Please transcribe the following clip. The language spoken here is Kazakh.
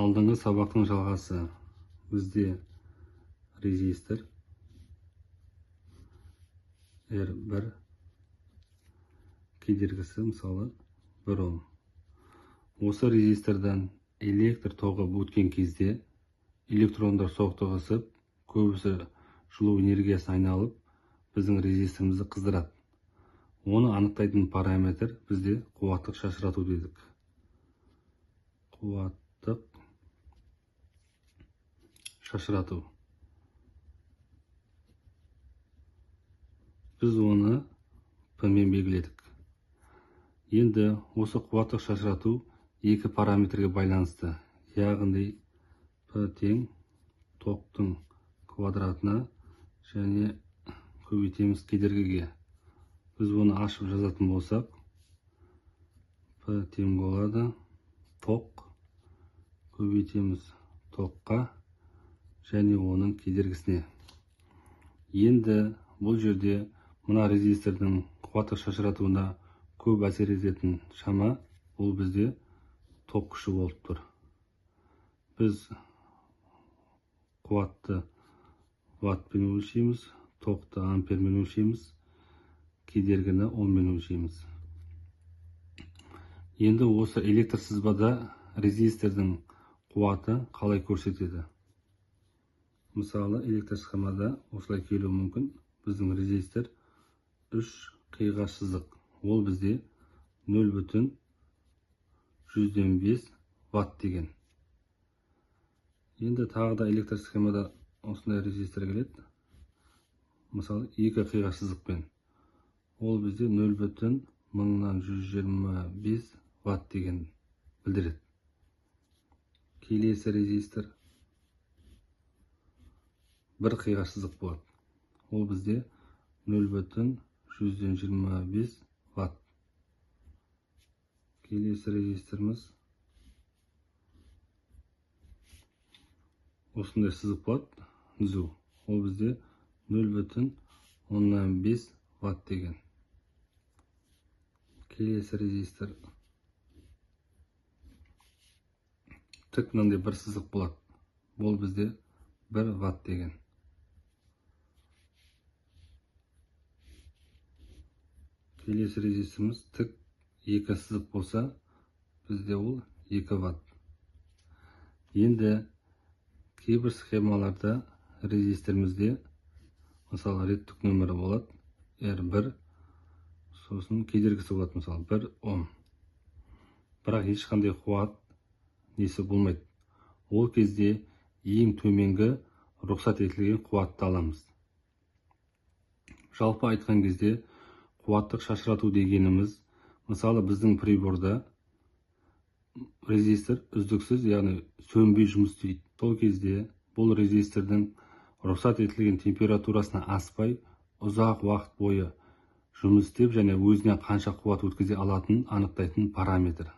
Алдыңғы сабақтың жалғасы. Бізде резистор R1 кедергісі мысалы 1 Ом. Осы резистордан электр тоғы өткен кезде электрондар соқтығысып, көбісі жылу энергиясын айналып, біздің резисторымызды қыздырады. Оны анықтайтын параметр бізде қуаттық шашырату дедік. Қуаттық шашырату. Біз оны P-мен белгіледік. Енді осы қуаттық шашырату екі параметрге байланысты. Яғни P тең токтың квадратына және көбейтеміз кедергіге. Біз оны ашып жазатын болсақ, P тең болады ток көбейтеміз токқа және оның кедергісіне. Енді бұл жерде мына резистордың қуаттық шашыратуына көп әсер ететін шама бұл бізде ток күші болып тұр. Біз қуатты ваттпен өлшейміз, токты ампермен өлшейміз, кедергіні оммен өлшейміз. Енді осы электр сызбада резистордың қуаты қалай көрсетеді? Мысалы, электр схемада осылай келуі мүмкін. Біздің резистор 3 қиға сызық. Ол бізде 0,5 ватт деген. Енді тағы да электр схемада осындай резистор келеді. Мысалы, 2 қиға сызықпен. Ол бізде 0,125 ватт деген білдіреді. Келесі резистор 1 қиға сызық болады. Ол бізде 0,125 ватт. Келесі резисторымыз осындай сызық болады, түзу. Ол бізде 0,15 ватт деген. Келесі резистор тік мынандай бір сызық болады. Ол бізде 1 ватт деген. Келесі резисторымыз тік 2 сызық болса, бізде ол 2 ватт. Енді кейбір схемаларда резисторымызде мысалы реттік нөмірі болады, R1, сосын кедергісі болады, мысалы 1 Ом. Бірақ ешқандай қуат несі болмайды. Ол кезде ең төменгі рұқсат етілген қуатты аламыз. Жалпы айтқан кезде қуаттық шашырату дегеніміз, мысалы біздің приборда резистор үздіксіз, яғни сөнбей жұмыс істейді. Сол кезде бұл резистордың рұқсат етілген температурасына аспай, ұзақ уақыт бойы жұмыс істеп және өзіне қанша қуат өткізе алатынын анықтайтын параметр.